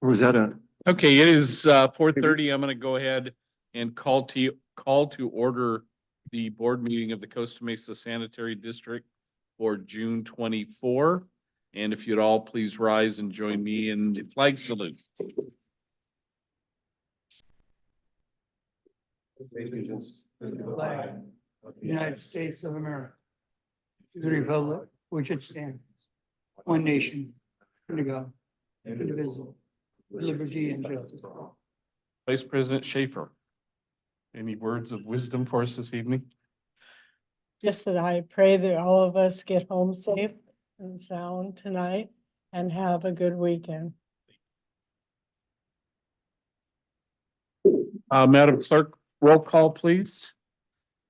Or was that a? Okay, it is 4:30. I'm going to go ahead and call to order the board meeting of the Costa Mesa Sanitary District for June 24. And if you'd all please rise and join me in the flag salute. Allegiance to the flag of the United States of America, to the republic which it stands, one nation, under God, indivisible, with liberty and justice for all. Vice President Schaefer, any words of wisdom for us this evening? Just that I pray that all of us get home safe and sound tonight and have a good weekend. Madam Clerk, roll call, please.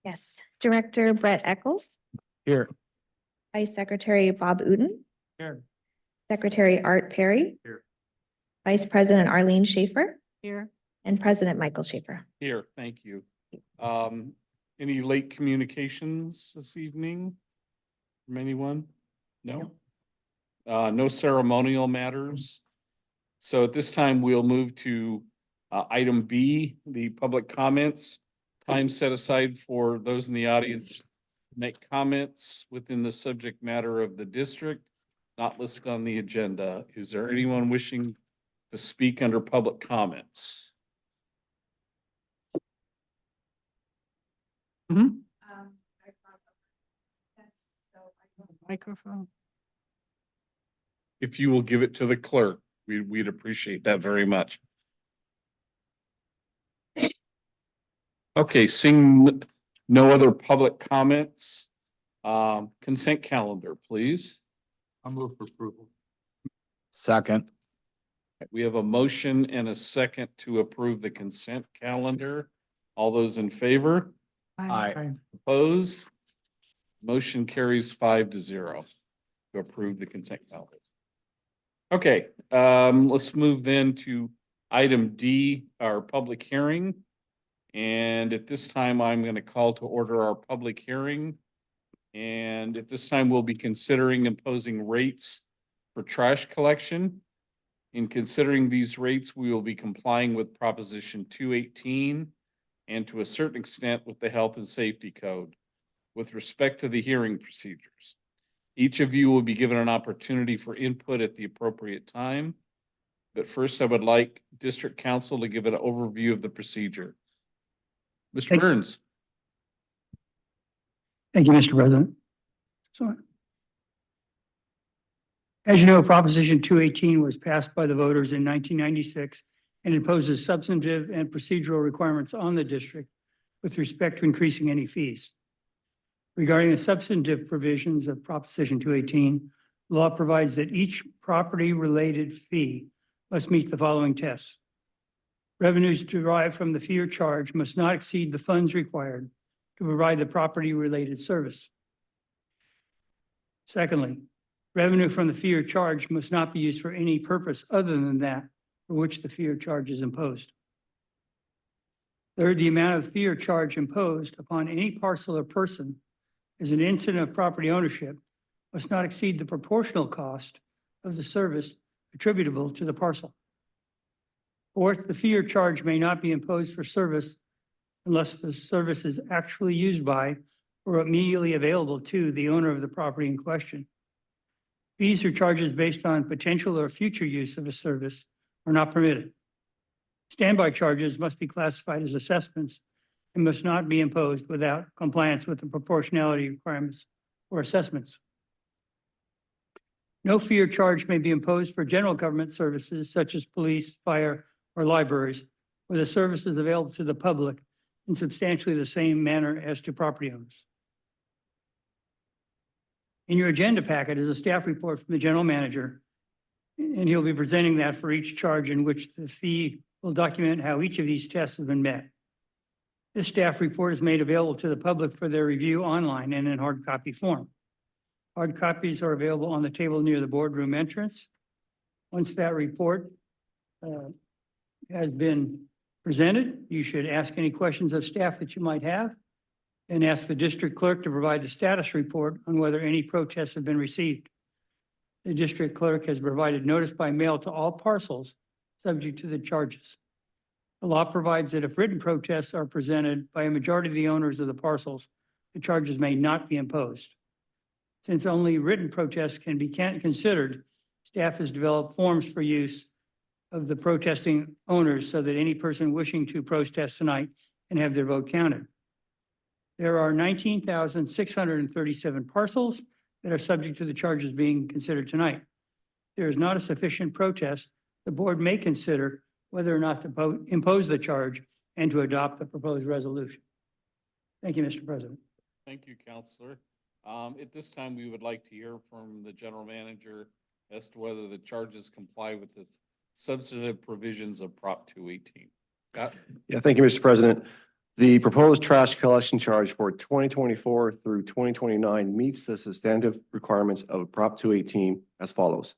Yes, Director Brett Eccles, Here. Vice Secretary Bob Uden. Here. Secretary Art Perry. Here. Vice President Arlene Schaefer Here. and President Michael Schaefer. Here, thank you. Any late communications this evening from anyone? No? No ceremonial matters. So at this time, we'll move to item B, the public comments. Time set aside for those in the audience to make comments within the subject matter of the district, not listed on the agenda. Is there anyone wishing to speak under public comments? Microphone. If you will give it to the clerk, we'd appreciate that very much. Okay, seeing no other public comments, consent calendar, please. I'll move for approval. Second. We have a motion and a second to approve the consent calendar. All those in favor? Aye. Opposed? Motion carries 5-0 to approve the consent calendar. Okay, let's move then to item D, our public hearing. And at this time, I'm going to call to order our public hearing. And at this time, we'll be considering imposing rates for trash collection. In considering these rates, we will be complying with Proposition 218 and to a certain extent with the Health and Safety Code with respect to the hearing procedures. Each of you will be given an opportunity for input at the appropriate time. But first, I would like District Council to give an overview of the procedure. Mr. Burns. Thank you, Mr. President. So, as you know, Proposition 218 was passed by the voters in 1996 and imposes substantive and procedural requirements on the district with respect to increasing any fees. Regarding the substantive provisions of Proposition 218, the law provides that each property-related fee must meet the following tests. Revenues derived from the fee or charge must not exceed the funds required to provide the property-related service. Secondly, revenue from the fee or charge must not be used for any purpose other than that for which the fee or charge is imposed. Third, the amount of fee or charge imposed upon any parcel or person as an incident of property ownership must not exceed the proportional cost of the service attributable to the parcel. Fourth, the fee or charge may not be imposed for service unless the service is actually used by or immediately available to the owner of the property in question. Fees or charges based on potential or future use of a service are not permitted. Standby charges must be classified as assessments and must not be imposed without compliance with the proportionality requirements or assessments. No fee or charge may be imposed for general government services such as police, fire, or libraries, where the service is available to the public in substantially the same manner as to property owners. In your agenda packet is a staff report from the general manager, and he'll be presenting that for each charge in which the fee will document how each of these tests have been met. This staff report is made available to the public for their review online and in hard copy form. Hard copies are available on the table near the boardroom entrance. Once that report has been presented, you should ask any questions of staff that you might have and ask the district clerk to provide the status report on whether any protests have been received. The district clerk has provided notice by mail to all parcels subject to the charges. The law provides that if written protests are presented by a majority of the owners of the parcels, the charges may not be imposed. Since only written protests can be considered, staff has developed forms for use of the protesting owners so that any person wishing to protest tonight can have their vote counted. There are 19,637 parcels that are subject to the charges being considered tonight. There is not a sufficient protest. The board may consider whether or not to impose the charge and to adopt the proposed resolution. Thank you, Mr. President. Thank you, Counselor. At this time, we would like to hear from the general manager as to whether the charges comply with the substantive provisions of Prop 218. Scott? Yeah, thank you, Mr. President. The proposed trash collection charge for 2024 through 2029 meets the substantive requirements of Prop 218 as follows.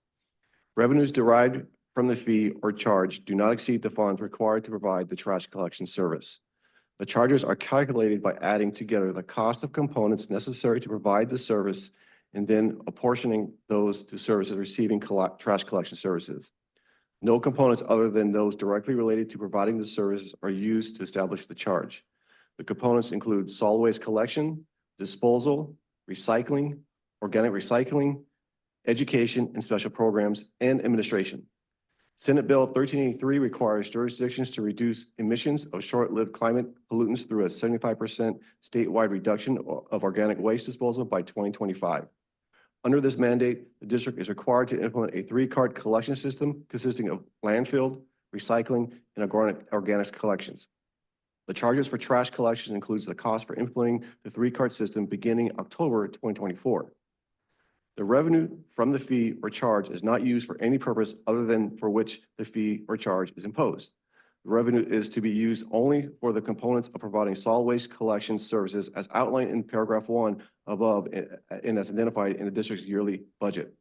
Revenues derived from the fee or charge do not exceed the funds required to provide the trash collection service. The charges are calculated by adding together the cost of components necessary to provide the service and then apportioning those to services receiving trash collection services. No components other than those directly related to providing the service are used to establish the charge. The components include solid waste collection, disposal, recycling, organic recycling, education and special programs, and administration. Senate Bill 1383 requires jurisdictions to reduce emissions of short-lived climate pollutants through a 75% statewide reduction of organic waste disposal by 2025. Under this mandate, the district is required to implement a three-cart collection system consisting of landfill, recycling, and organics collections. The charges for trash collection includes the cost for implementing the three-cart system beginning October 2024. The revenue from the fee or charge is not used for any purpose other than for which the fee or charge is imposed. The revenue is to be used only for the components of providing solid waste collection services as outlined in paragraph 1 above and as identified in the district's yearly budget.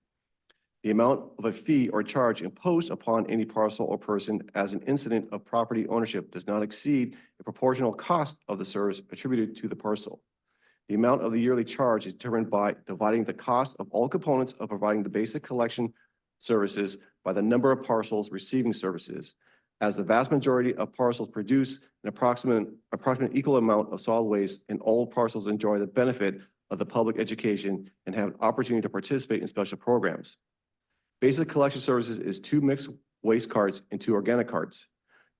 The amount of a fee or charge imposed upon any parcel or person as an incident of property ownership does not exceed the proportional cost of the service attributed to the parcel. The amount of the yearly charge is determined by dividing the cost of all components of providing the basic collection services by the number of parcels receiving services. As the vast majority of parcels produce an approximate equal amount of solid waste, and all parcels enjoy the benefit of the public education and have an opportunity to participate in special programs. Basic collection services is 2 mixed waste carts and 2 organic carts.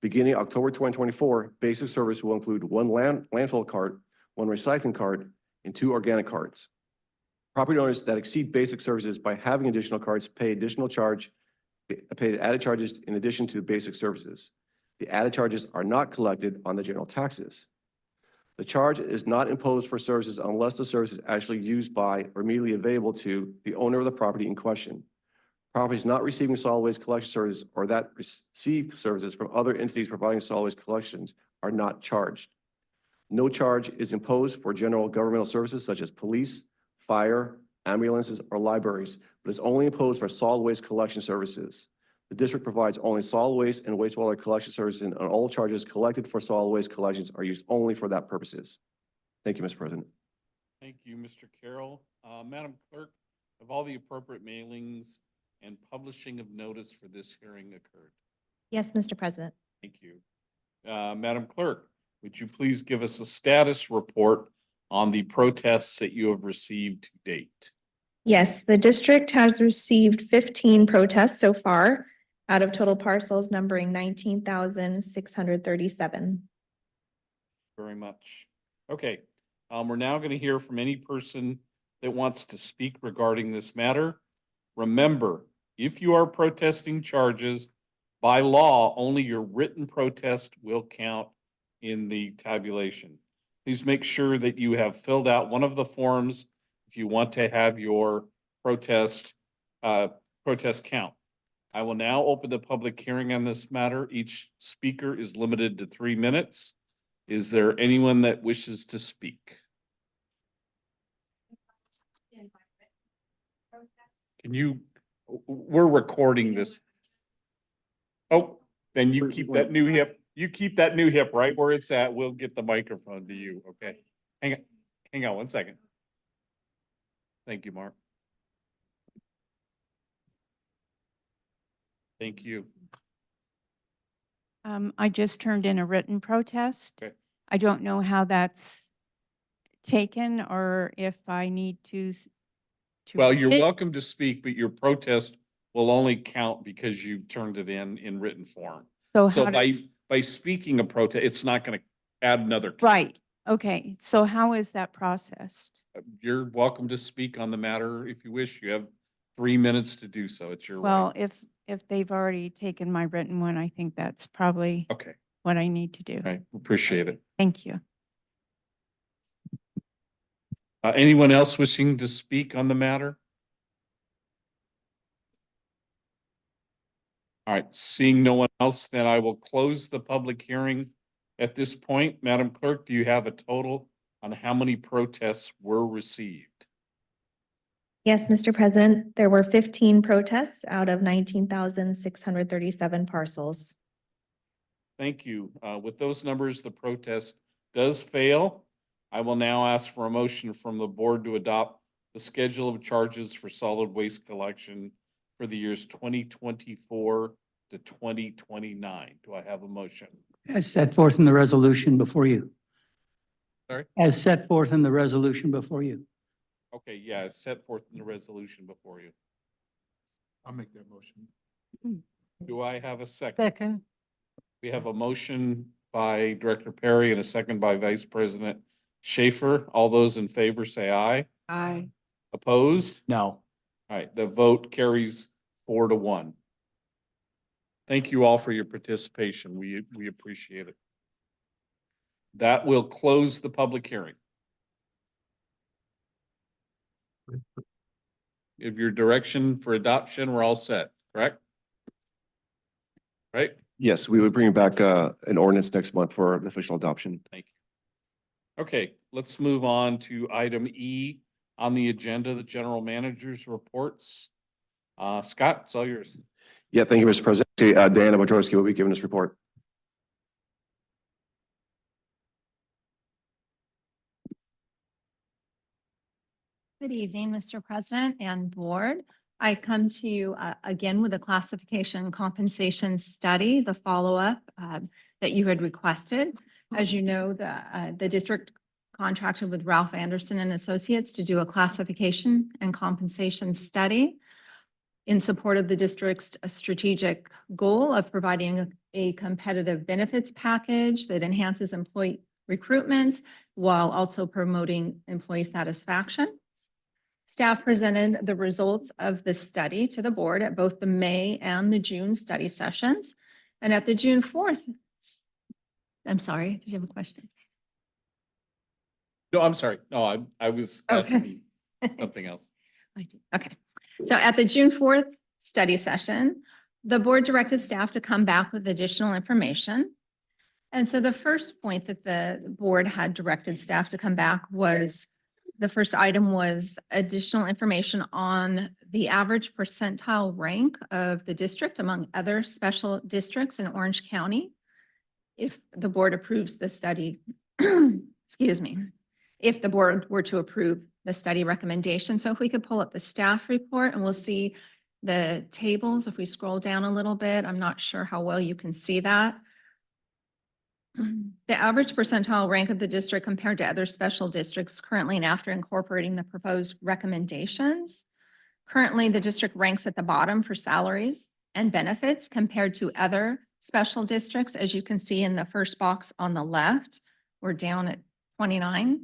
Beginning October 2024, basic service will include 1 landfill cart, 1 recycling cart, and 2 organic carts. Property owners that exceed basic services by having additional carts pay added charges in addition to basic services. The added charges are not collected on the general taxes. The charge is not imposed for services unless the service is actually used by or immediately available to the owner of the property in question. Properties not receiving solid waste collection services or that receive services from other entities providing solid waste collections are not charged. No charge is imposed for general governmental services such as police, fire, ambulances, or libraries, but is only imposed for solid waste collection services. The district provides only solid waste and wastewater collection services, and all charges collected for solid waste collections are used only for that purposes. Thank you, Mr. President. Thank you, Mr. Carroll. Madam Clerk, have all the appropriate mailings and publishing of notice for this hearing occurred? Yes, Mr. President. Thank you. Madam Clerk, would you please give us a status report on the protests that you have received to date? Yes, the district has received 15 protests so far out of total parcels numbering 19,637. Very much. Okay, we're now going to hear from any person that wants to speak regarding this matter. Remember, if you are protesting charges, by law, only your written protest will count in the tabulation. Please make sure that you have filled out one of the forms if you want to have your protest count. I will now open the public hearing on this matter. Each speaker is limited to 3 minutes. Is there anyone that wishes to speak? Can you, we're recording this. Oh, then you keep that new hip. You keep that new hip right where it's at. We'll get the microphone to you, okay? Hang on 1 second. Thank you, Mark. Thank you. I just turned in a written protest. Okay. I don't know how that's taken or if I need to. Well, read you're it. welcome to speak, but your protest will only count because you've turned it in written form. So So how by, does, by speaking a protest, it's not going to add another. right, okay, so how is that processed? You're welcome to speak on the matter if you wish. You have 3 minutes to do so. It's your Well, right. if they've already taken my written one, I think that's probably Okay, what I need to do. I appreciate it. Thank you. Anyone else wishing to speak on the matter? All right, seeing no one else, then I will close the public hearing at this point. Madam Clerk, do you have a total on how many protests were received? Yes, Mr. President, there were 15 protests out of 19,637 parcels. Thank you. With those numbers, the protest does fail. I will now ask for a motion from the board to adopt the schedule of charges for solid waste collection for the years 2024 to 2029. Do I have a motion? As set forth in the resolution before you. Sorry? As set forth in the resolution before you. Okay, yeah, it's set forth in the resolution before you. I'll make that motion. Do I have a second? Second. We have a motion by Director Perry and a second by Vice President Schaefer. All those in favor say aye. Aye. Opposed? No. All right, the vote carries 4-1. Thank you all for your participation. We appreciate it. That will close the public hearing. If your direction for adoption, we're all set, correct? Right? Yes, we would bring back an ordinance next month for official adoption. Thank you. Okay, let's move on to item E on the agenda, the general manager's reports. Scott, it's all yours. Yeah, thank you, Mr. President. Diana Wojcicki will be giving this report. Good evening, Mr. President and Board. I come to you again with a classification compensation study, the follow-up that you had requested. As you know, the district contracted with Ralph Anderson and Associates to do a classification and compensation study in support of the district's strategic goal of providing a competitive benefits package that enhances employee recruitment while also promoting employee satisfaction. Staff presented the results of the study to the board at both the May and the June study sessions. And at the June 4th, I'm sorry, did you have a question? No, I'm sorry. No, I was asking you something else. I do. Okay. So at the June 4th study session, the board directed staff to come back with additional information. And so the first point that the board had directed staff to come back was the first item was additional information on the average percentile rank of the district among other special districts in Orange County. If the board approves the study, excuse me, if the board were to approve the study recommendation. So if we could pull up the staff report and we'll see the tables. If we scroll down a little bit, I'm not sure how well you can see that. The average percentile rank of the district compared to other special districts currently and after incorporating the proposed recommendations. Currently, the district ranks at the bottom for salaries and benefits compared to other special districts. As you can see in the first box on the left, we're down at 29%.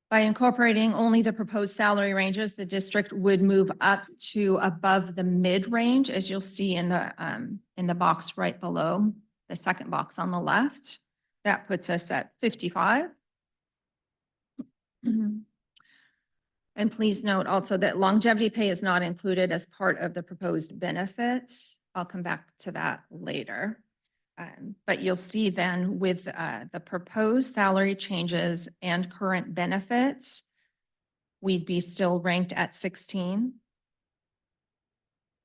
By incorporating only the proposed salary ranges, the district would move up to above the mid-range, as you'll see in the box right below, the second box on the left. That puts us at 55. And please note also that longevity pay is not included as part of the proposed benefits. I'll come back to that later. But you'll see then with the proposed salary changes and current benefits, we'd be still ranked at 16.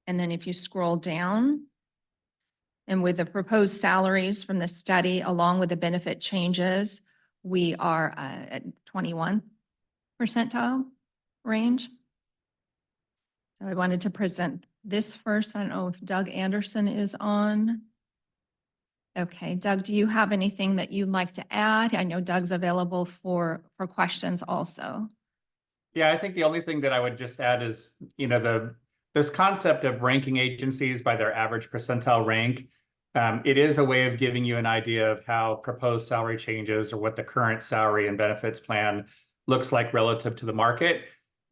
And then if you scroll down, and with the proposed salaries from the study along with the benefit changes, we are at 21 percentile range. So I wanted to present this first. I don't know if Doug Anderson is on. Okay, Doug, do you have anything that you'd like to add? I know Doug's available for questions also. Yeah, I think the only thing that I would just add is, this concept of ranking agencies by their average percentile rank. It is a way of giving you an idea of how proposed salary changes or what the current salary and benefits plan looks like relative to the market.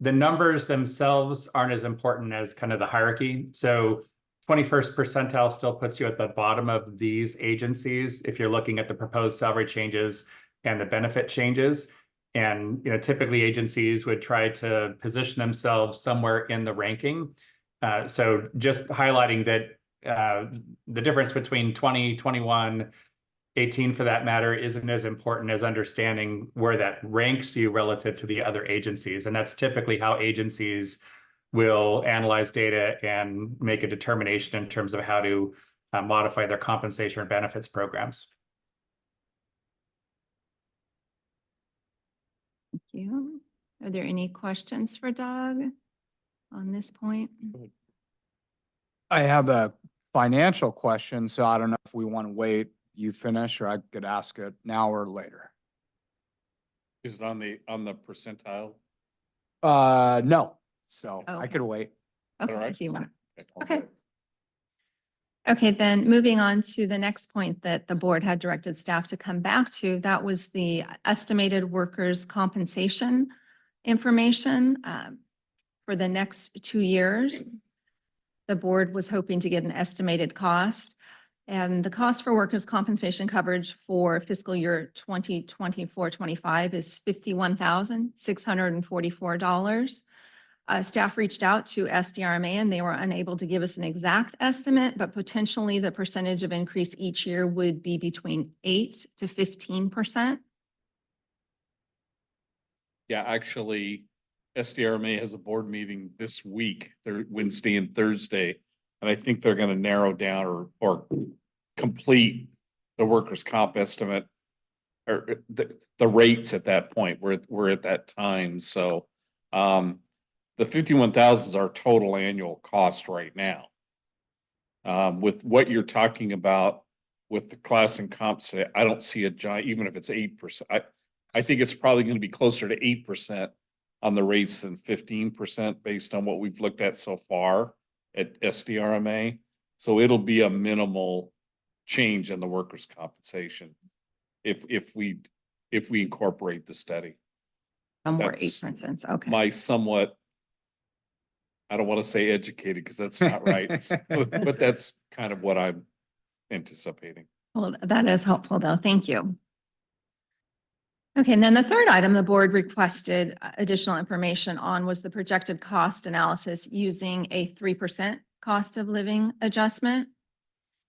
The numbers themselves aren't as important as kind of the hierarchy. So 21st percentile still puts you at the bottom of these agencies if you're looking at the proposed salary changes and the benefit changes. And typically agencies would try to position themselves somewhere in the ranking. So just highlighting that the difference between 20, 21, 18 for that matter isn't as important as understanding where that ranks you relative to the other agencies. And that's typically how agencies will analyze data and make a determination in terms of how to modify their compensation or benefits programs. Thank you. Are there any questions for Doug on this point? I have a financial question, so I don't know if we want to wait, you finish, or I could ask it now or later. Is it on the percentile? No, so I Okay. could wait. Okay, All right. if you want. Okay. Okay. Okay, then moving on to the next point that the board had directed staff to come back to, that was the estimated workers' compensation information for the next 2 years. The board was hoping to get an estimated cost. And the cost for workers' compensation coverage for fiscal year 2024-25 is $51,644. Staff reached out to SDRMA and they were unable to give us an exact estimate, but potentially the percentage of increase each year would be between 8 to 15%. Yeah, actually, SDRMA has a board meeting this week, Wednesday and Thursday. And I think they're going to narrow down or complete the workers' comp estimate or the rates at that point. We're at that time. So the 51,000 is our total annual cost right now. With what you're talking about with the class and comps today, I don't see a giant, even if it's 8%. I think it's probably going to be closer to 8% on the rates than 15% based on what we've looked at so far at SDRMA. So it'll be a minimal change in the workers' compensation if we incorporate the study. Somewhere 8, That's for instance. Okay. My somewhat, I don't want to say educated because that's not right, but that's kind of what I'm anticipating. Well, that is helpful though. Thank you. Okay, and then the third item the board requested additional information on was the projected cost analysis using a 3% cost of living adjustment.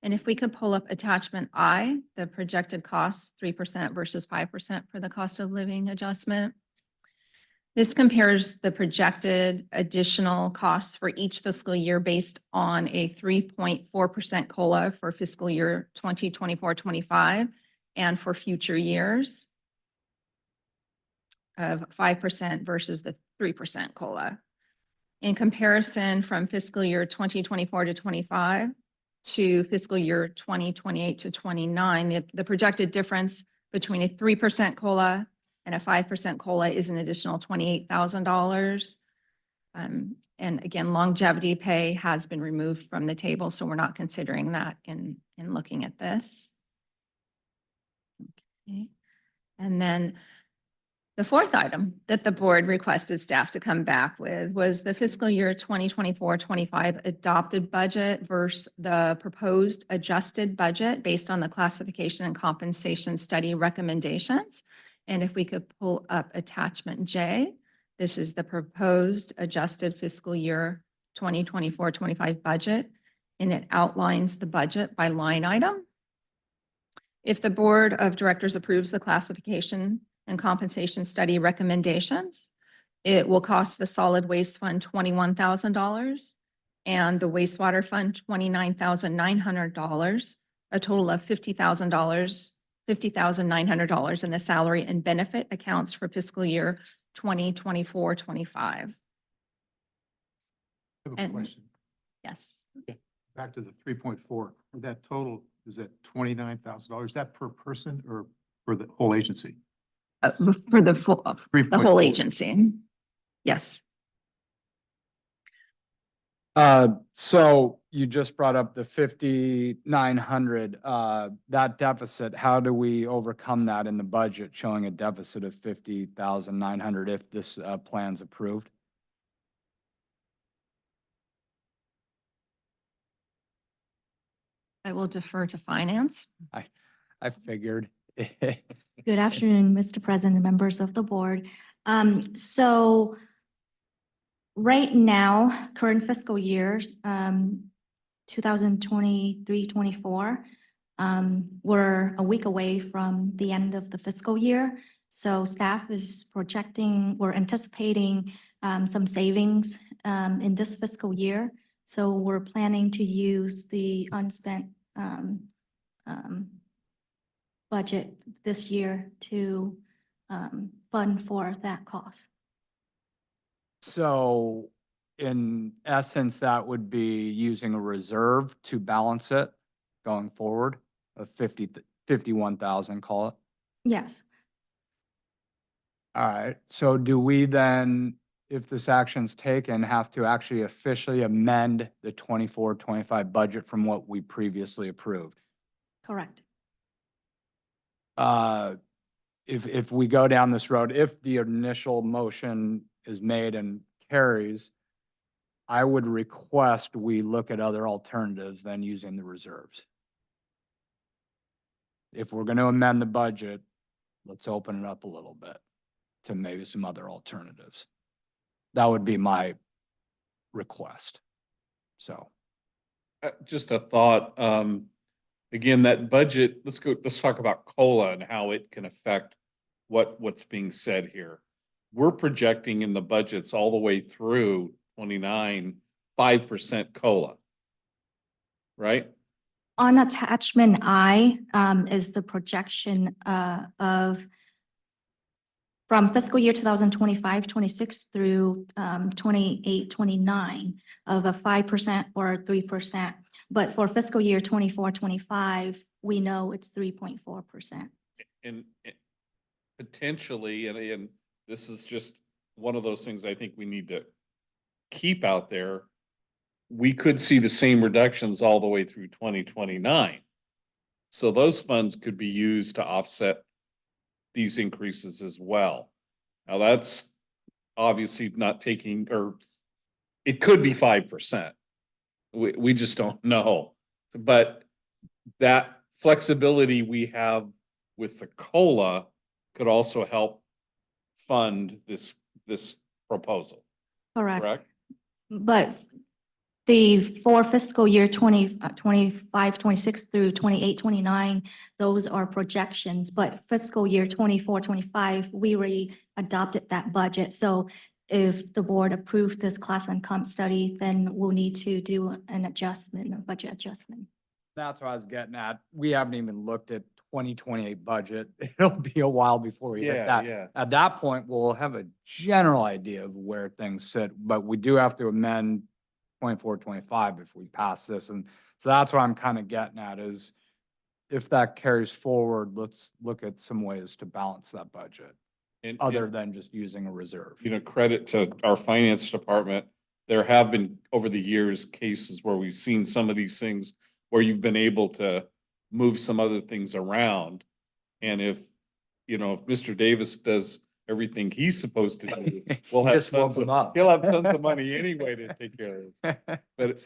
And if we could pull up attachment I, the projected costs, 3% versus 5% for the cost of living adjustment. This compares the projected additional costs for each fiscal year based on a 3.4% COLA for fiscal year 2024-25 and for future years of 5% versus the 3% COLA. In comparison from fiscal year 2024 to 25 to fiscal year 2028 to 29, the projected difference between a 3% COLA and a 5% COLA is an additional $28,000. And again, longevity pay has been removed from the table, so we're not considering that in looking at this. Okay. And then the fourth item that the board requested staff to come back with was the fiscal year 2024-25 adopted budget versus the proposed adjusted budget based on the classification and compensation study recommendations. And if we could pull up attachment J, this is the proposed adjusted fiscal year 2024-25 budget, and it outlines the budget by line item. If the board of directors approves the classification and compensation study recommendations, it will cost the solid waste fund $21,000 and the wastewater fund $29,900, a total of $50,900 in the salary and benefit accounts for fiscal year 2024-25. I have a question. Yes. Back to the 3.4, that total, is that $29,000? Is that per person or for the whole agency? For the full, the 3.4. whole agency. Yes. So you just brought up the 5,900, that deficit, how do we overcome that in the budget, showing a deficit of 50,900 if this, plan's approved? I will defer to finance. I figured. Good afternoon, Mr. President and members of the board. So right now, current fiscal year, 2023-24, we're a week away from the end of the fiscal year. So staff is projecting, we're anticipating some savings in this fiscal year. So we're planning to use the unspent budget this year to fund for that cost. So in essence, that would be using a reserve to balance it going forward of 51,000, call it. Yes, All right, so do we then, if this action's taken, have to actually officially amend the 24-25 budget from what we previously approved? correct. If we go down this road, if the initial motion is made and carries, I would request we look at other alternatives than using the reserves. If we're going to amend the budget, let's open it up a little bit to maybe some other alternatives. That would be my request. So, Just a thought, again, that budget, let's talk about COLA and how it can affect what's being said here. We're projecting in the budgets all the way through 29, 5% COLA. Right? On attachment I is the projection of from fiscal year 2025-26 through 28-29 of a 5% or 3%. But for fiscal year 24-25, we know it's 3.4%. And potentially, and this is just one of those things I think we need to keep out there. We could see the same reductions all the way through 2029. So those funds could be used to offset these increases as well. Now that's obviously not taking, or it could be 5%. We just don't know. But that flexibility we have with the COLA could also help fund this proposal. Correct? But for fiscal year 25-26 through 28-29, those are projections, but fiscal year 24-25, we already adopted that budget. So if the board approved this class and comp study, then we'll need to do an adjustment, a budget adjustment. that's what I was getting at. We haven't even looked at 2028 budget. It'll be a while before we hit that. Yeah. At that point, we'll have a general idea of where things sit, but we do have to amend 24-25 if we pass this. And so that's what I'm kind of getting at is if that carries forward, let's look at some ways to balance that budget other than just using a reserve. Credit to our finance department. There have been over the years cases where we've seen some of these things where you've been able to move some other things around. And if Mr. Davis does everything he's supposed to do, we'll have Just tons whoop 'em of, up. he'll have tons of money anyway to take care of this. But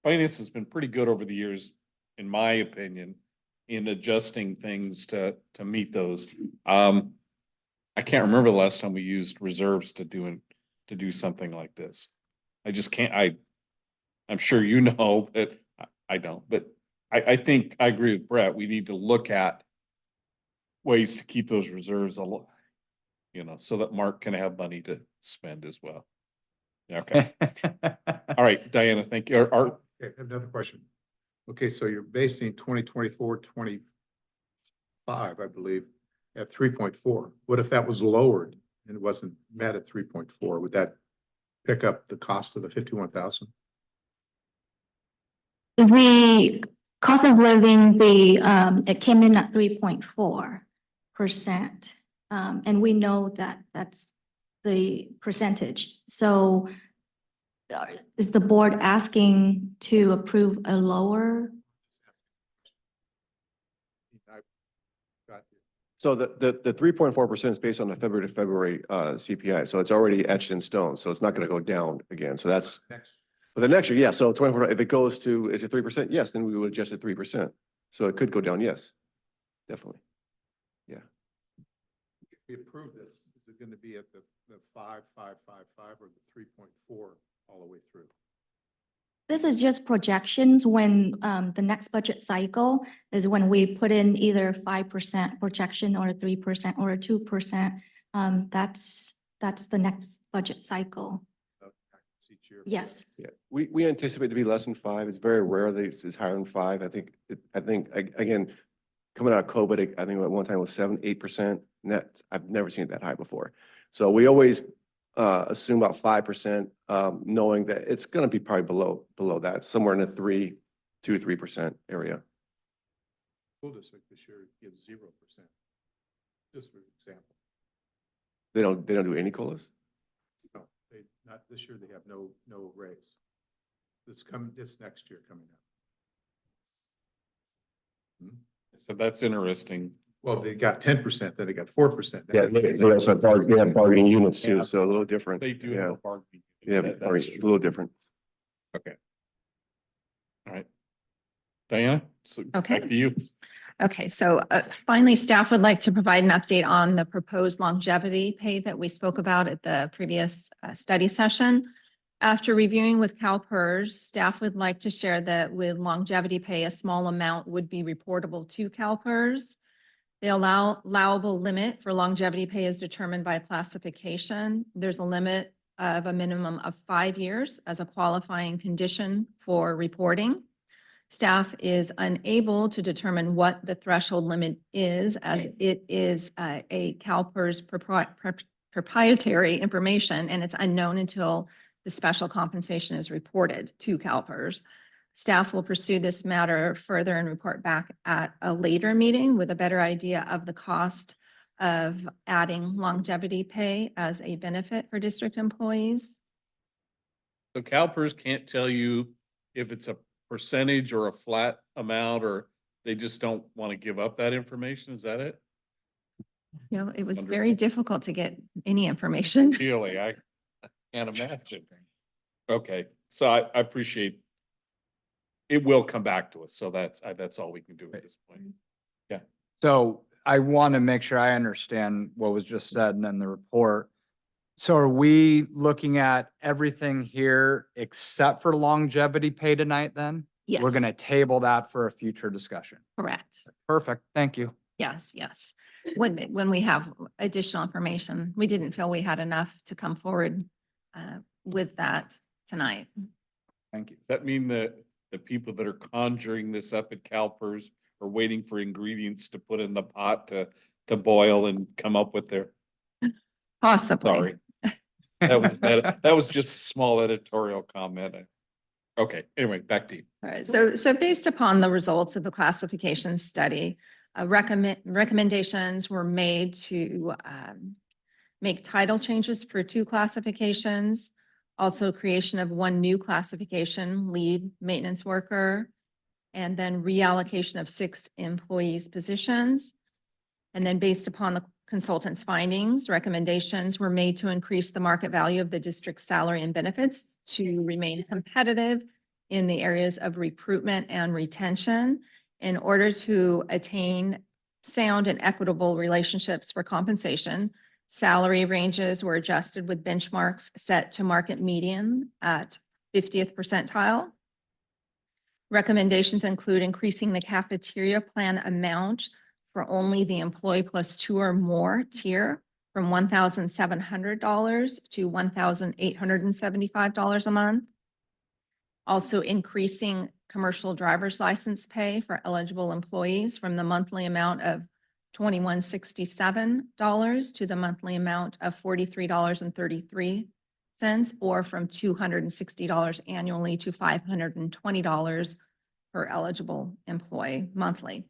finance has been pretty good over the years, in my opinion, in adjusting things to meet those. I can't remember the last time we used reserves to do something like this. I just can't. I'm sure you know, but I don't. But I think I agree with Brett. We need to look at ways to keep those reserves so that Mark can have money to spend as well. Okay. All right, Diana, thank you. Art. Okay, I have another question. Okay, so you're basing 2024-25, I believe, at 3.4. What if that was lowered and it wasn't met at 3.4? Would that pick up the cost of the 51,000? The cost of living, it came in at 3.4%. And we know that that's the percentage. So is the board asking to approve a lower? Got you. So the 3.4% is based on the February to February CPI. So it's already etched in stone. So it's not going to go down again. So that's Next, for the next year. Yeah. So 24, if it goes to, is it 3%? Yes, then we would adjust it 3%. So it could go down. Yes, definitely. if we approve this, is it going to be at the 5.555 or the 3.4 all the way through? This is just projections when the next budget cycle is when we put in either 5% projection or 3% or 2%. That's the next budget cycle. Each year. Yes. Yeah, we anticipate to be less than 5. It's very rare that it's higher than 5. I think again, coming out of COVID, I think at one time it was 7-8%. And that I've never seen it that high before. So we always assume about 5%, knowing that it's going to be probably below that, somewhere in the 2-3% area. School district this year gives 0%. Just for example. They don't do any COLAs? No, they, not this year, they have no raise. This next year coming up. So that's interesting. Well, they got 10%, then they got 4%. Yeah, so that's we have bargaining units too, so a little different. They do Yeah, have a bargaining. yeah, That- a that's little different. Okay. All right. Diana, so Okay. back to you. Okay, so finally, staff would like to provide an update on the proposed longevity pay that we spoke about at the previous study session. After reviewing with CalPERS, staff would like to share that with longevity pay, a small amount would be reportable to CalPERS. The allowable limit for longevity pay is determined by classification. There's a limit of a minimum of 5 years as a qualifying condition for reporting. Staff is unable to determine what the threshold limit is, as it is a CalPERS proprietary information, and it's unknown until the special compensation is reported to CalPERS. Staff will pursue this matter further and report back at a later meeting with a better idea of the cost of adding longevity pay as a benefit for district employees. So CalPERS can't tell you if it's a percentage or a flat amount, or they just don't want to give up that information. Is that it? You know, it was Wonderful. very difficult to get any information. Really, I can't imagine. Okay, so I appreciate. It will come back to us, so that's all we can do at this point. So I want to make sure I understand what was just said and then the report. So are we looking at everything here except for longevity pay tonight then? Yes. We're going to table that for a future discussion. Correct. Perfect. Thank you. Yes, yes. When we have additional information, we didn't feel we had enough to come forward with that tonight. Thank you. Does that mean that the people that are conjuring this up at CalPERS are waiting for ingredients to put in the pot to boil and come up with their, Possibly. sorry. That was just a small editorial comment. Okay, anyway, back to you. All right, so based upon the results of the classification study, recommendations were made to make title changes for 2 classifications, also creation of 1 new classification, lead maintenance worker, and then reallocation of 6 employees' positions. And then based upon the consultant's findings, recommendations were made to increase the market value of the district's salary and benefits to remain competitive in the areas of recruitment and retention in order to attain sound and equitable relationships for compensation. Salary ranges were adjusted with benchmarks set to market median at 50th percentile. Recommendations include increasing the cafeteria plan amount for only the employee plus 2 or more tier from $1,700 to $1,875 a month. Also increasing commercial driver's license pay for eligible employees from the monthly amount of $2167 to the monthly amount of $43.33, or from $260 annually to $520 per eligible employee monthly.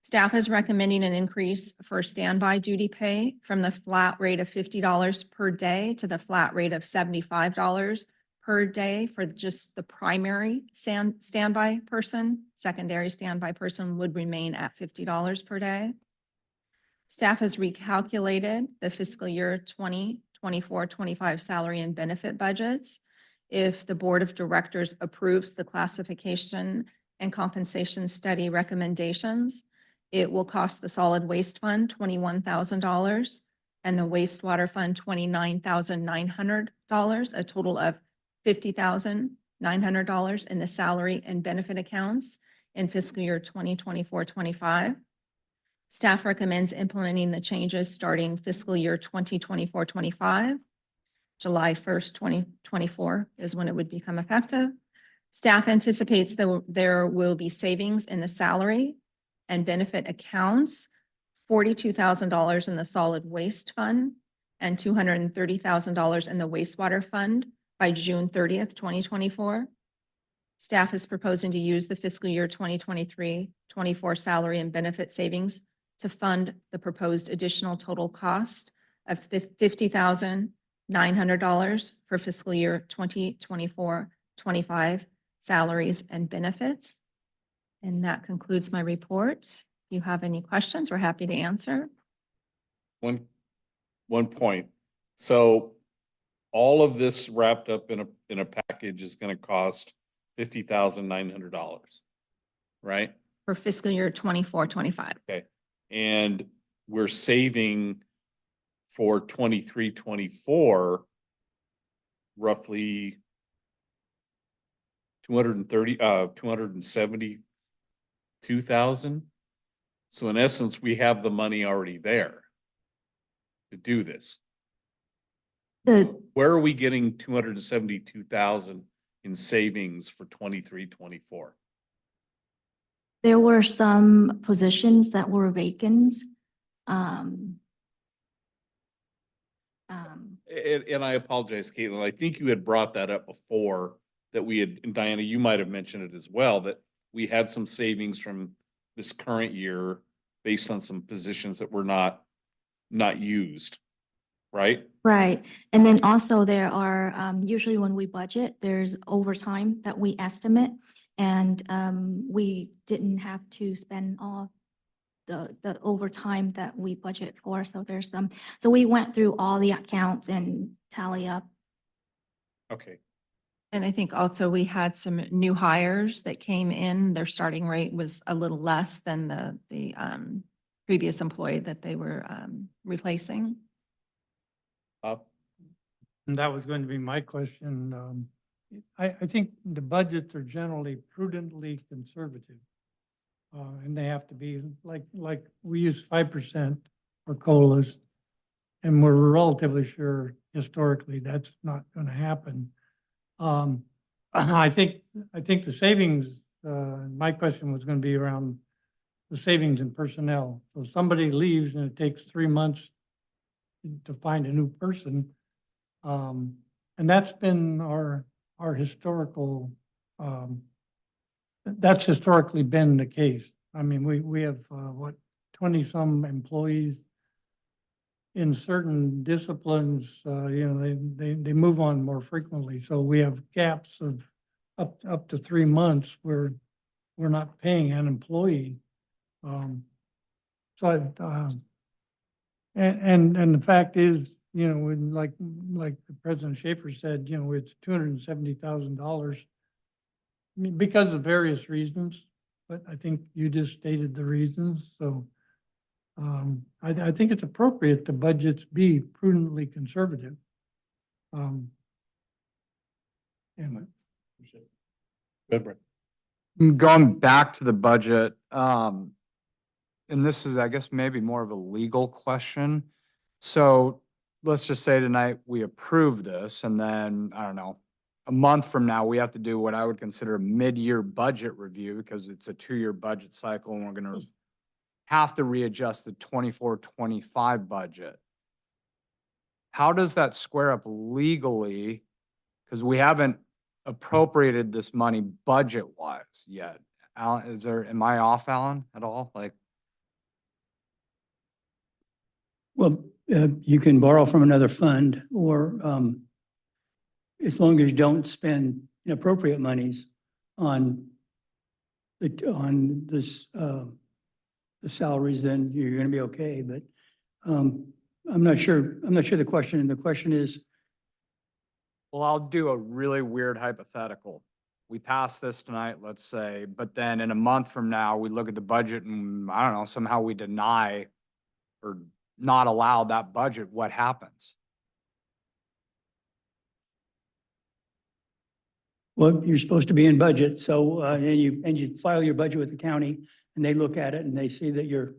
Staff is recommending an increase for standby duty pay from the flat rate of $50 per day to the flat rate of $75 per day for just the primary standby person. Secondary standby person would remain at $50 per day. Staff has recalculated the fiscal year 2024-25 salary and benefit budgets. If the Board of Directors approves the classification and compensation study recommendations, it will cost the solid waste fund $21,000 and the wastewater fund $29,900, a total of $50,900 in the salary and benefit accounts in fiscal year 2024-25. Staff recommends implementing the changes starting fiscal year 2024-25. July 1st, 2024 is when it would become effective. Staff anticipates that there will be savings in the salary and benefit accounts, $42,000 in the solid waste fund and $230,000 in the wastewater fund by June 30th, 2024. Staff is proposing to use the fiscal year 2023-24 salary and benefit savings to fund the proposed additional total cost of $50,900 for fiscal year 2024-25 salaries and benefits. And that concludes my report. If you have any questions, we're happy to answer. One point. So all of this wrapped up in a package is going to cost $50,900, right? For fiscal year 24-25. Okay. And we're saving for 23-24 roughly 272,000. So in essence, we have the money already there to do this. Where are we getting 272,000 in savings for 23-24? There were some positions that were vacant. Um, And I apologize, Caitlin, I think you had brought that up before, that we had, and Diana, you might have mentioned it as well, that we had some savings from this current year based on some positions that were not used, right? Right. And then also there are, usually when we budget, there's overtime that we estimate. And we didn't have to spend all the overtime that we budget for. So there's some, so we went through all the accounts and tally up. Okay, And I think also we had some new hires that came in. Their starting rate was a little less than the previous employee that they were replacing. And that was going to be my question. I think the budgets are generally prudently conservative. And they have to be like we use 5% for COLAs. And we're relatively sure historically that's not going to happen. I think the savings, my question was going to be around the savings in personnel. So somebody leaves and it takes 3 months to find a new person. And that's been our historical, that's historically been the case. I mean, we have, 20-some employees in certain disciplines, they move on more frequently. So we have gaps of up to 3 months where we're not paying an employee. And the fact is, like President Schaefer said, it's $270,000 because of various reasons, but I think you just stated the reasons. So I think it's appropriate the budgets be prudently conservative. Anyway. good, Brett. Going back to the budget, and this is, I guess, maybe more of a legal question. So let's just say tonight we approve this and then, I don't know, a month from now, we have to do what I would consider a mid-year budget review because it's a 2-year budget cycle and we're gonna have to readjust the 24-25 budget. How does that square up legally? Because we haven't appropriated this money budget-wise yet. Alan, am I off, Alan, at all? Like, Well, you can borrow from another fund or, as long as you don't spend inappropriate monies on the salaries, then you're gonna be okay, but, I'm not sure the question is, well, I'll do a really weird hypothetical. We pass this tonight, let's say, but then in a month from now, we look at the budget and I don't know, somehow we deny or not allow that budget, what happens? well, you're supposed to be in budget, so, and you file your budget with the county, and they look at it and they see that you're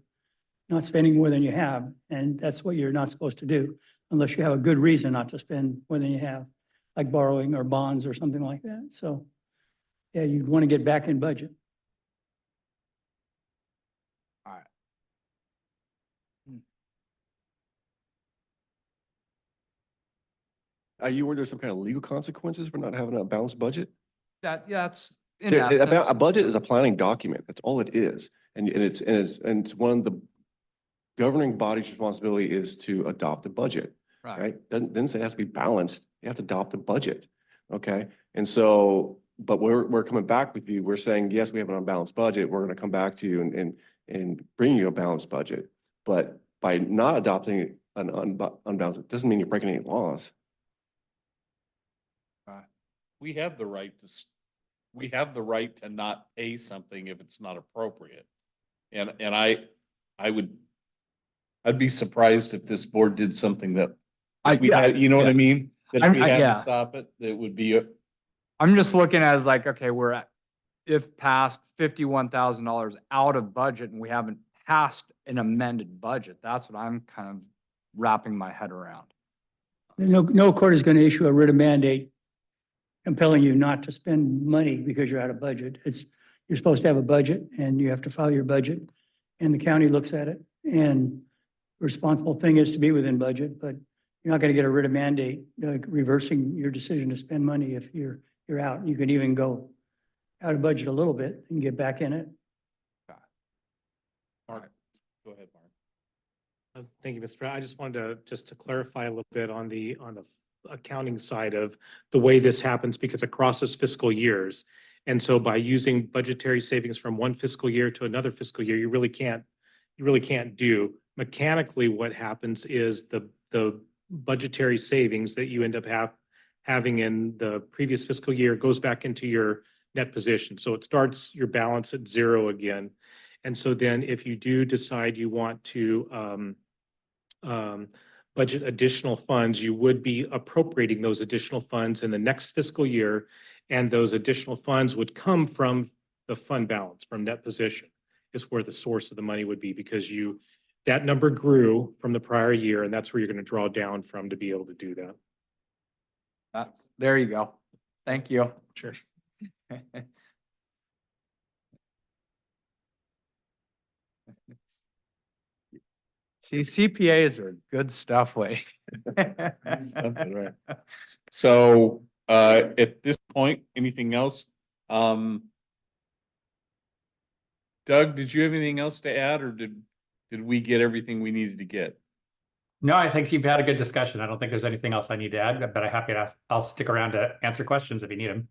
not spending more than you have, and that's what you're not supposed to do, unless you have a good reason not to spend more than you have, like borrowing or bonds or something like that, so, yeah, you'd want to get back in budget. Are you aware there's some kind of legal consequences for not having a balanced budget? Yeah, it's in Yeah, essence. a budget is a planning document. That's all it is. And it's one of the governing body's responsibility is to adopt a budget, right? Doesn't say it has to be balanced. You have to adopt a budget. Okay? And so, but we're coming back with you. We're saying, yes, we have an unbalanced budget. We're going to come back to you and bring you a balanced budget. But by not adopting an unbalanced, it doesn't mean you're breaking any laws. We have the right we have the right to not pay something if it's not appropriate. And I'd be surprised if this board did something that, you know what I mean? That if we had yeah. to stop it, it would be, I'm just looking at it as like, okay, we're at, if passed $51,000 out of budget and we haven't passed an amended budget, that's what I'm kind of wrapping my head around. No court is going to issue a writ of mandate compelling you not to spend money because you're out of budget. You're supposed to have a budget and you have to file your budget and the county looks at it. And the responsible thing is to be within budget, but you're not going to get a writ of mandate reversing your decision to spend money if you're out. You can even go out of budget a little bit and get back in it. Mark, go ahead, Mark. Thank you, Mr. President. I just wanted to clarify a little bit on the accounting side of the way this happens, because it crosses fiscal years. And so by using budgetary savings from one fiscal year to another fiscal year, you really can't do. Mechanically, what happens is the budgetary savings that you end up having in the previous fiscal year goes back into your net position. So it starts your balance at zero again. And so then if you do decide you want to budget additional funds, you would be appropriating those additional funds in the next fiscal year. And those additional funds would come from the fund balance, from net position is where the source of the money would be, because that number grew from the prior year, and that's where you're going to draw down from to be able to do that. There you go. Thank you. Sure. See, CPAs are good stuff, Wade. Something, right. So, at this point, anything else? Doug, did you have anything else to add, or did we get everything we needed to get? No, I think you've had a good discussion. I don't think there's anything else I need to add, but I'll stick around to answer questions if you need them.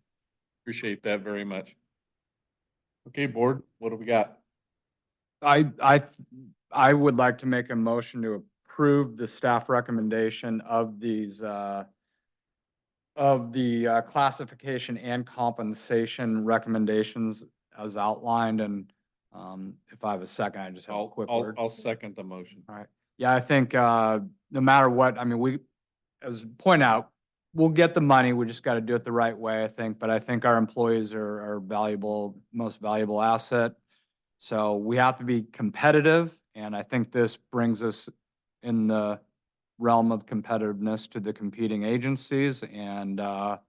Appreciate that very much. Okay, board, what do we got? I would like to make a motion to approve the staff recommendation of these, of the classification and compensation recommendations as outlined. And if I have a second, I just have a quick word. I'll second the motion. All right. Yeah, I think no matter what, I mean, as point out, we'll get the money. We just got to do it the right way, I think. But I think our employees are valuable, most valuable asset. So we have to be competitive. And I think this brings us in the realm of competitiveness to the competing agencies. And, I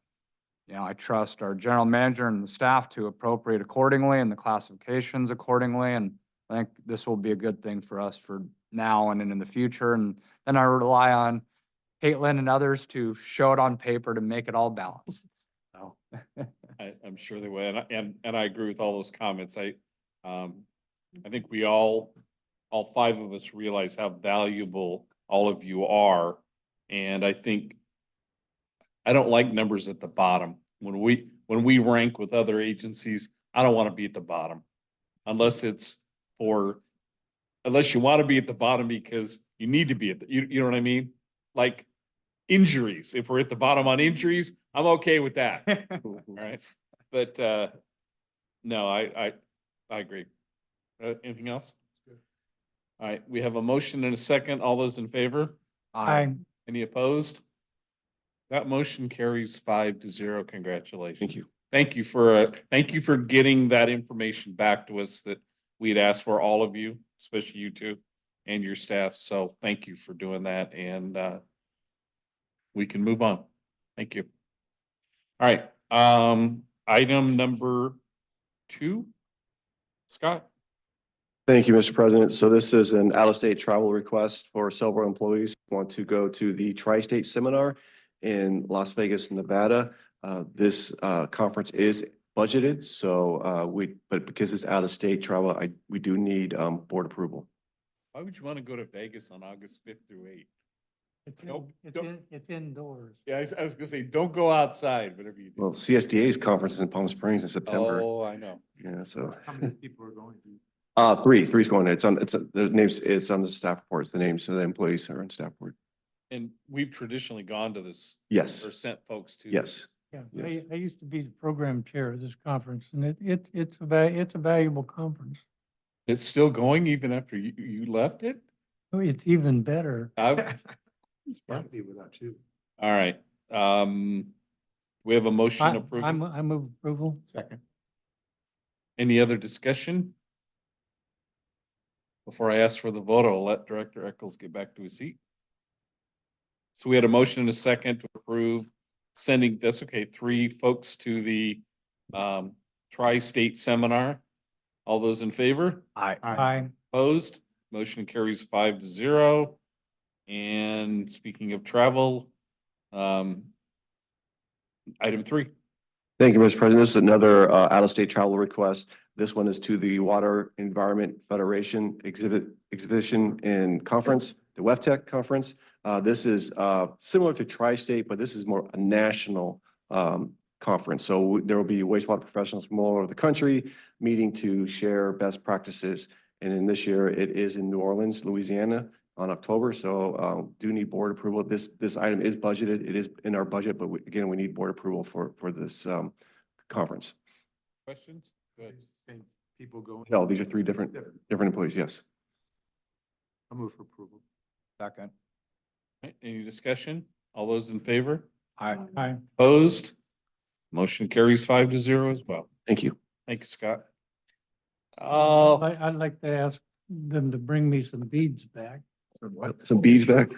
trust our general manager and the staff to appropriate accordingly and the classifications accordingly. And I think this will be a good thing for us for now and in the future. And then I rely on Caitlin and others to show it on paper to make it all balanced. So I'm sure they will. And I agree with all those comments. I think we all five of us realize how valuable all of you are. And I think I don't like numbers at the bottom. When we rank with other agencies, I don't want to be at the bottom. Unless unless you want to be at the bottom because you need to be you know what I mean? Like injuries. If we're at the bottom on injuries, I'm okay with that. All right. But, no, I agree. Anything else? All right, we have a motion and a second. All those in favor? Aye. Any opposed? That motion carries 5-0. Congratulations. Thank you. Thank you for getting that information back to us that we'd asked for, all of you, especially you two and your staff. So thank you for doing that, and we can move on. Thank you. All right, item number 2. Scott? Thank you, Mr. President. So this is an out-of-state travel request for several employees who want to go to the Tri-State Seminar in Las Vegas, Nevada. This conference is budgeted, so but because it's out-of-state travel, we do need board approval. Why would you want to go to Vegas on August 5th through 8th? Nope, It's indoors. Yeah, I was gonna say, don't go outside, whatever you do. Well, CSDA's conference is in Palm Springs in September. Oh, I know. Yeah, so. How many people are going to? Three's going. The names, it's on the staff reports, the names of the employees are on staff report. And we've traditionally gone to this. Yes, Or sent folks to. yes. Yeah, Yes. I used to be the program chair of this conference, and it's a valuable conference. It's still going even after you left it? Oh, it's even better. Can't be without you. All right, we have a motion I approving. move approval. Second. Any other discussion? Before I ask for the vote, I'll let Director Eccles get back to his seat. So we had a motion and a second to approve sending, that's okay, 3 folks to the Tri-State Seminar. All those in favor? Aye. Opposed? Motion carries 5-0. And speaking of travel, item 3. Thank you, Mr. President. This is another out-of-state travel request. This one is to the Water Environment Federation exhibition and conference, the WEFTEC conference. This is similar to Tri-State, but this is more a national conference. So there will be wastewater professionals from all over the country meeting to share best practices. And in this year, it is in New Orleans, Louisiana on October. So do need board approval. This item is budgeted. It is in our budget, but again, we need board approval for this conference. Questions? Go ahead. Same people going. No, these are 3 different employees. Yes. I'll move for approval. Second. All right, any discussion? All those in favor? Aye. Opposed? Motion carries 5-0 as well. Thank you. Thank you, Scott. I'd like to ask them to bring me some beads back. Some beads back.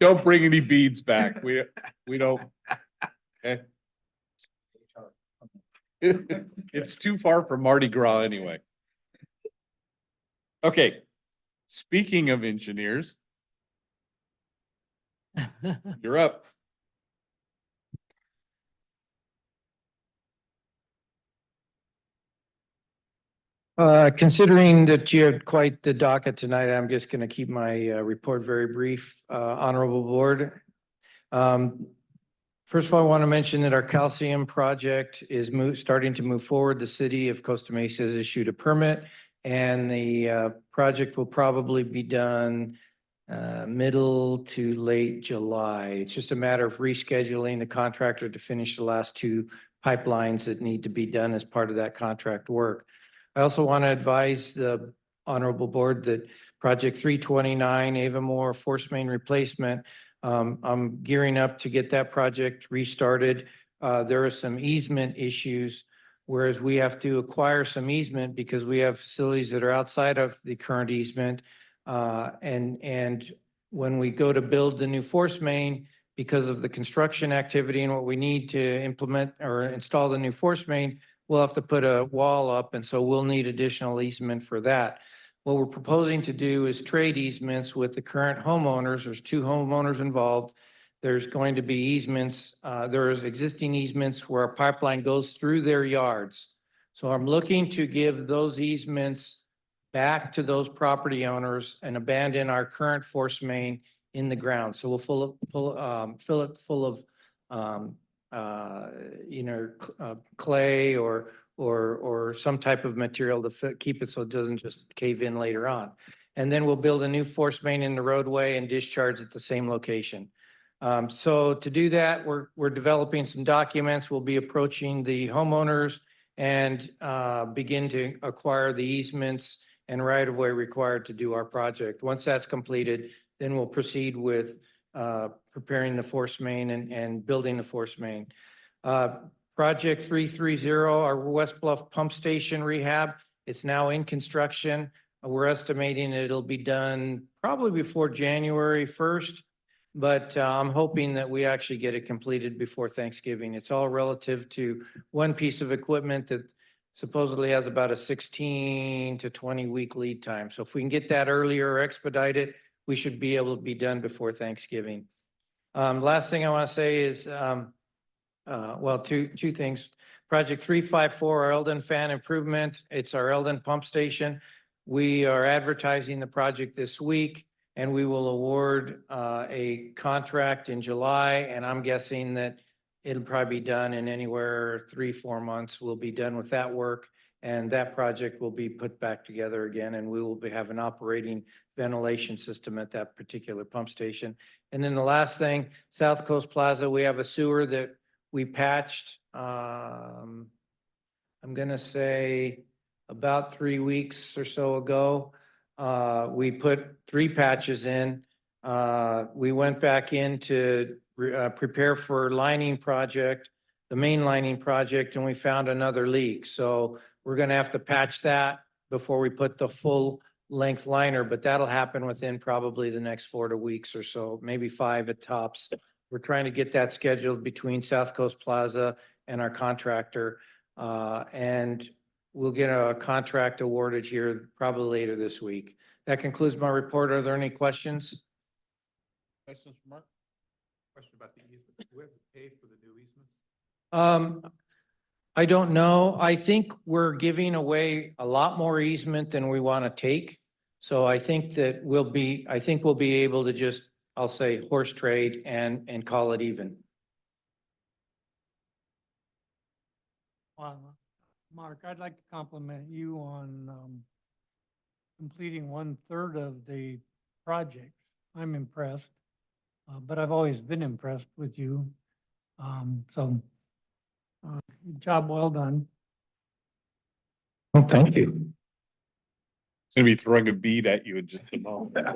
Don't bring any beads back. We don't. Okay. It's too far from Mardi Gras anyway. Okay. Speaking of engineers, you're up. Considering that you had quite the docket tonight, I'm just going to keep my report very brief. Honorable Board. First of all, I want to mention that our calcium project is starting to move forward. The city of Costa Mesa has issued a permit, and the project will probably be done middle to late July. It's just a matter of rescheduling the contractor to finish the last 2 pipelines that need to be done as part of that contract work. I also want to advise the Honorable Board that Project 329 Avamore Force Main Replacement, I'm gearing up to get that project restarted. There are some easement issues, whereas we have to acquire some easement because we have facilities that are outside of the current easement. And when we go to build the new force main, because of the construction activity and what we need to implement or install the new force main, we'll have to put a wall up, and so we'll need additional easement for that. What we're proposing to do is trade easements with the current homeowners. There's 2 homeowners involved. There's going to be easements, there's existing easements where a pipeline goes through their yards. So I'm looking to give those easements back to those property owners and abandon our current force main in the ground. So we'll fill it full of, clay or some type of material to keep it so it doesn't just cave in later on. And then we'll build a new force main in the roadway and discharge at the same location. So to do that, we're developing some documents. We'll be approaching the homeowners and begin to acquire the easements and right-of-way required to do our project. Once that's completed, then we'll proceed with preparing the force main and building the force main. Project 330, our West Bluff Pump Station rehab, it's now in construction. We're estimating it'll be done probably before January 1st, but I'm hoping that we actually get it completed before Thanksgiving. It's all relative to one piece of equipment that supposedly has about a 16 to 20 week lead time. So if we can get that earlier or expedite it, we should be able to be done before Thanksgiving. Last thing I want to say is, well, two things. Project 354, our Eldon Fan Improvement. It's our Eldon Pump Station. We are advertising the project this week, and we will award a contract in July. And I'm guessing that it'll probably be done in anywhere 3-4 months. We'll be done with that work, and that project will be put back together again, and we will have an operating ventilation system at that particular pump station. And then the last thing, South Coast Plaza, we have a sewer that we patched, I'm gonna say about 3 weeks or so ago. We put 3 patches in. We went back in to prepare for lining project, the main lining project, and we found another leak. So we're gonna have to patch that before we put the full length liner, but that'll happen within probably the next 4 weeks or so, maybe 5 at tops. We're trying to get that scheduled between South Coast Plaza and our contractor. And we'll get a contract awarded here probably later this week. That concludes my report. Are there any questions? Questions for Mark? Question about the easements. Do we have to pay for the new easements? I don't know. I think we're giving away a lot more easement than we want to take. So I think that we'll be able to just, I'll say, horse trade and call it even. Wow. Mark, I'd like to compliment you on completing 1/3 of the project. I'm impressed, but I've always been impressed with you. Job well done. Well, thank you. Gonna be throwing a bead at you in just a moment.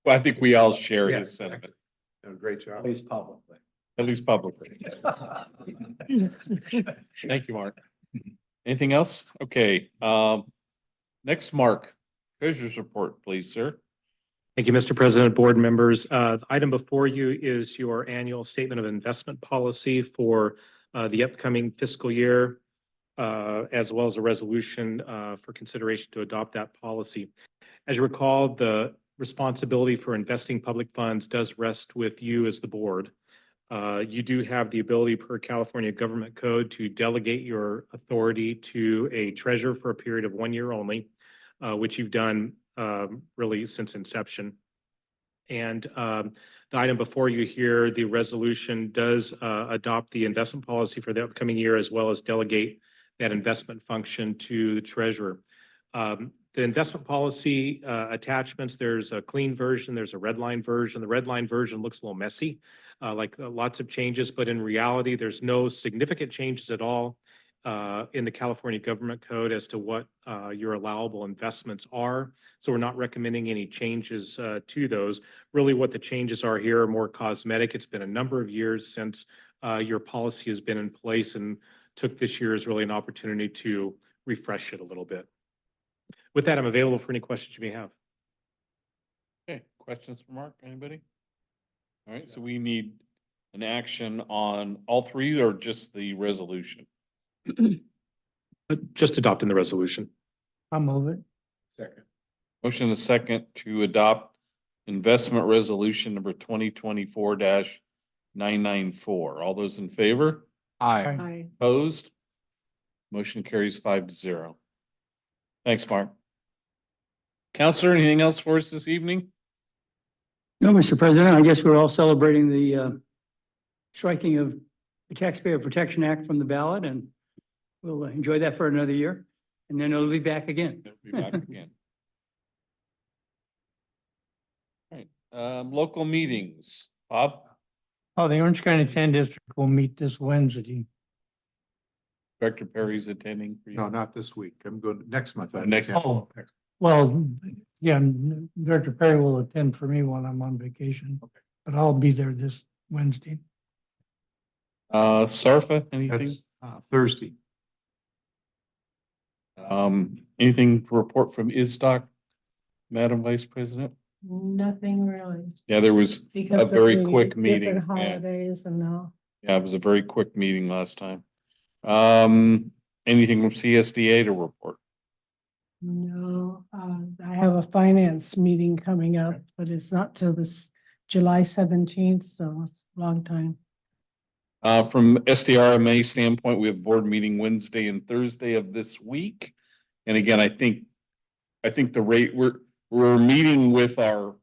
Well, I think we all share Yeah. his sentiment, Done a great job. At least publicly. at least publicly. Thank you, Mark. Anything else? Okay, next, Mark, treasurer's report, please, sir. Thank you, Mr. President, board members. The item before you is your annual statement of investment policy for the upcoming fiscal year, as well as a resolution for consideration to adopt that policy. As you recall, the responsibility for investing public funds does rest with you as the board. You do have the ability per California Government Code to delegate your authority to a treasurer for a period of 1 year only, which you've done really since inception. And the item before you here, the resolution does adopt the investment policy for the upcoming year, as well as delegate that investment function to the treasurer. The investment policy attachments, there's a clean version, there's a red line version. The red line version looks a little messy, lots of changes, but in reality, there's no significant changes at all in the California Government Code as to what your allowable investments are. So we're not recommending any changes to those. Really what the changes are here are more cosmetic. It's been a number of years since your policy has been in place, and took this year as really an opportunity to refresh it a little bit. With that, I'm available for any questions you may have. Okay, questions for Mark, anybody? All right, so we need an action on all three or just the resolution? Just adopting the resolution. I'll move it. Second. Motion and a second to adopt investment resolution number 2024-994. All those in favor? Aye. I, Opposed? Motion carries 5-0. Thanks, Mark. Counselor, anything else for us this evening? No, Mr. President, I guess we're all celebrating the striking of the Taxpayer Protection Act from the ballot, and we'll enjoy that for another year, and then it'll be back again. We'll be back again. All right, local meetings. Bob, Oh, the Orange County 10 District will meet this Wednesday. Director Perry's attending for you. No, not this week. I'm going next month. Next month. Oh, well, yeah, Director Perry will attend for me while I'm on vacation, but I'll be there this Wednesday. SARFA, anything? That's Thursday. Anything to report from ISDOC, Madam Vice President? nothing really. Yeah, there was a Because of very the quick meeting. different Yeah. holidays and now. Yeah, it was a very quick meeting last time. Anything from CSDA to report? No, I have a finance meeting coming up, but it's not till this July 17th, so it's a long time. From SDRMA standpoint, we have board meeting Wednesday and Thursday of this week. And again, I think the rate, we're meeting with our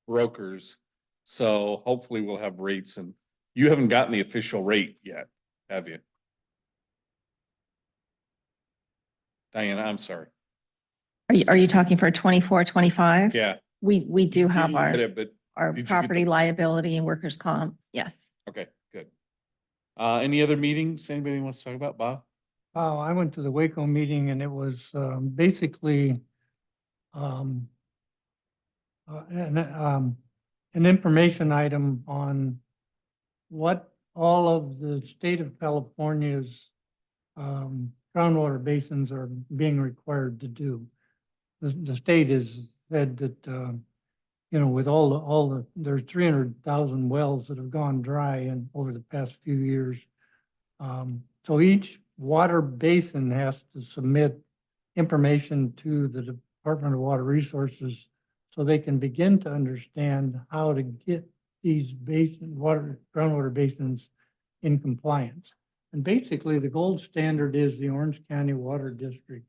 brokers. So hopefully we'll have rates, and you haven't gotten the official rate yet, have you? Diana, I'm sorry. Are you talking for 24, 25? Yeah. We do have Didn't get it, but our did you get property the- liability and workers' comp. Yes. okay, good. Any other meetings anybody wants to talk about, Bob? Oh, I went to the Waco meeting and it was basically an information item on what all of the state of California's groundwater basins are being required to do. The state has said that, with there's 300,000 wells that have gone dry over the past few years. So each water basin has to submit information to the Department of Water Resources so they can begin to understand how to get these groundwater basins in compliance. And basically, the gold standard is the Orange County Water District.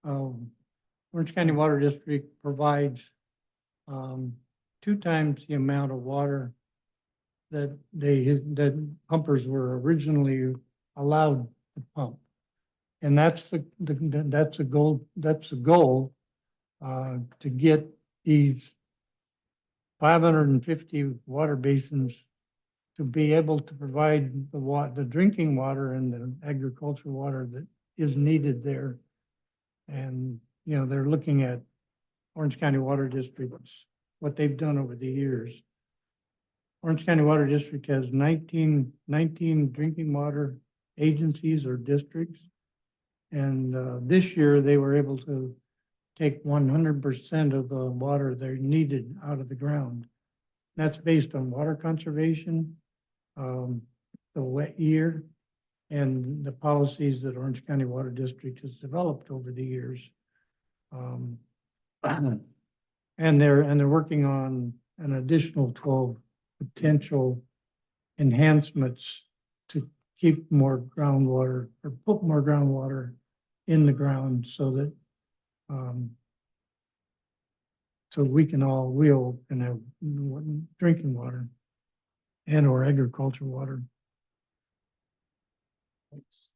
Orange County Water District provides 2 times the amount of water that pumpers were originally allowed to pump. And that's the goal to get these 550 water basins to be able to provide the drinking water and the agricultural water that is needed there. And, they're looking at Orange County Water Districts, what they've done over the years. Orange County Water District has 19 drinking water agencies or districts. And this year, they were able to take 100% of the water they needed out of the ground. That's based on water conservation, the wet year, and the policies that Orange County Water District has developed over the years. And they're working on an additional 12 potential enhancements to keep more groundwater or put more groundwater in the ground so that we can have drinking water and or agricultural water.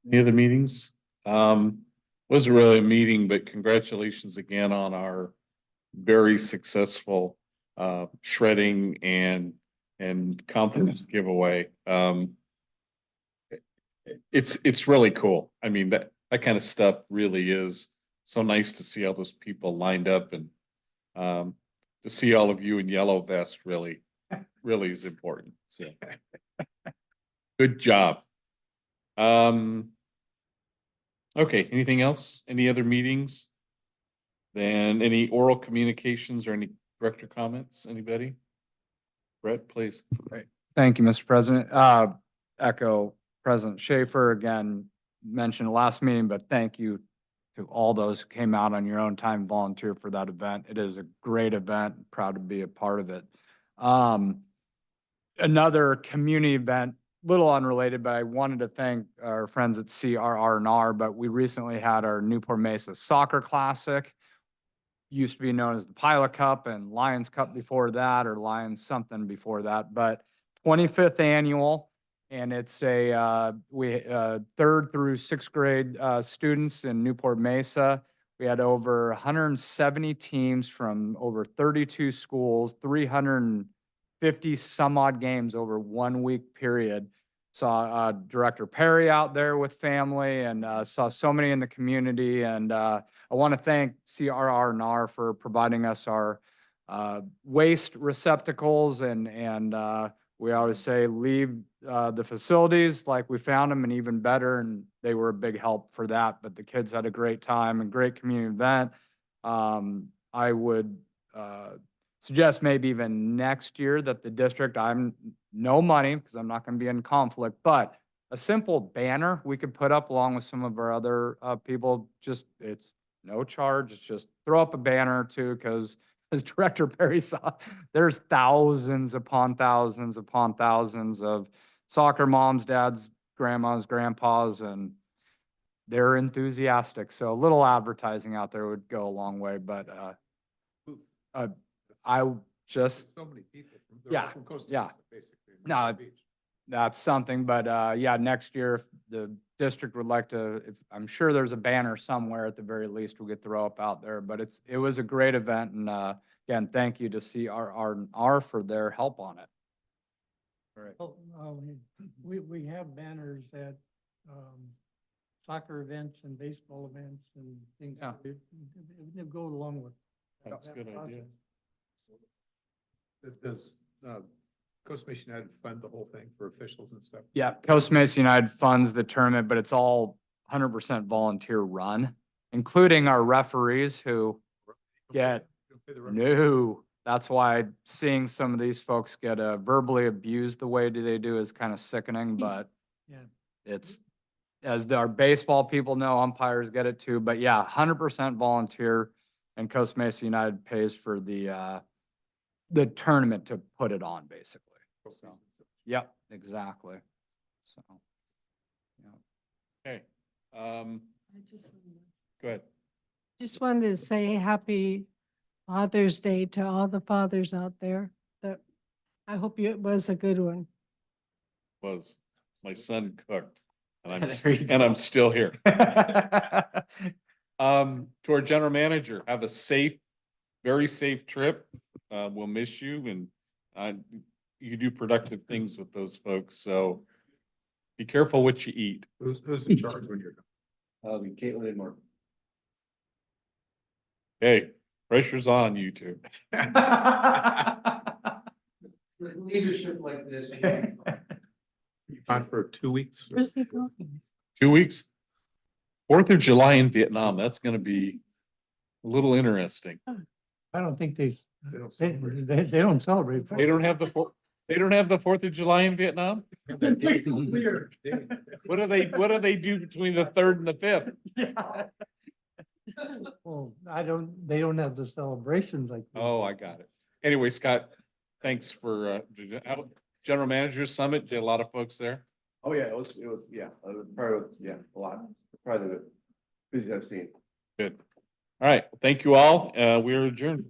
Any other meetings? Wasn't really a meeting, but congratulations again on our very successful shredding and compliments giveaway. It's really cool. I mean, that kind of stuff really is so nice to see all those people lined up, and to see all of you in yellow vest really is important. So good job. Okay, anything else? Any other meetings? Then any oral communications or any director comments? Anybody? Brett, please. Great. Thank you, Mr. President. Echo President Schaefer again, mentioned last meeting, but thank you to all those who came out on your own time, volunteer for that event. It is a great event, proud to be a part of it. Another community event, little unrelated, but I wanted to thank our friends at CRR&R, but we recently had our Newport Mesa Soccer Classic. Used to be known as the Pilot Cup and Lions Cup before that, or Lions something before that, but 25th annual. And it's a, third through sixth grade students in Newport Mesa. We had over 170 teams from over 32 schools, 350 some odd games over 1 week period. Saw Director Perry out there with family, and saw so many in the community. And I want to thank CRR&R for providing us our waste receptacles, and we always say leave the facilities like we found them and even better, and they were a big help for that. But the kids had a great time and great community event. I would suggest maybe even next year that the district, I'm no money because I'm not going to be in conflict, but a simple banner we could put up along with some of our other people. Just, it's no charge. It's just throw up a banner or two, because as Director Perry saw, there's thousands upon thousands upon thousands of soccer moms, dads, grandmas, grandpas, and they're enthusiastic. So a little advertising out there would go a long way. But I just, So many people Yeah, from Costa yeah. Mesa, basically. No, Beach. that's something. But yeah, next year, if the district would like to, if, I'm sure there's a banner somewhere at the very least we could throw up out there. But it was a great event, and again, thank you to CRR&R for their help on it. All right. Well, we have banners at soccer events and baseball events and things. Yeah. They go along with. That's a good idea. Does Costa Mesa United fund the whole thing for officials and stuff? Yeah, Costa Mesa United funds the tournament, but it's all 100% volunteer run, including our referees who get, no, that's why seeing some of these folks get verbally abused the way they do is kind of sickening, but Yeah. it's, as our baseball people know, umpires get it too, but yeah, 100% volunteer, and Costa Mesa United pays for the tournament to put it on, basically. So, yep, exactly. So, yeah. Okay. Go ahead. Just wanted to say happy Father's Day to all the fathers out there. That I hope it was a good one. Was my son cooked, and There you I'm go. still here. To our general manager, have a safe, very safe trip. We'll miss you, and you do productive things with those folks, so be careful what you eat. Who's in charge when you're done? Caitlin and Mark. Hey, pressure's on you two. Leadership like this. On for 2 weeks? Where's he going? 2 weeks. 4th of July in Vietnam, that's gonna be a little interesting. I don't think they don't celebrate. they don't celebrate. They don't have the 4th of July in Vietnam? Weird. What do they do between the 3rd and the 5th? Well, they don't have the celebrations like. we Oh, do. I got it. Anyway, Scott, thanks for, General Manager Summit, did a lot of folks there? Oh, yeah, it was, yeah, probably, yeah, a lot. Probably the busiest I've seen. Good. All right, thank you all. We are adjourned.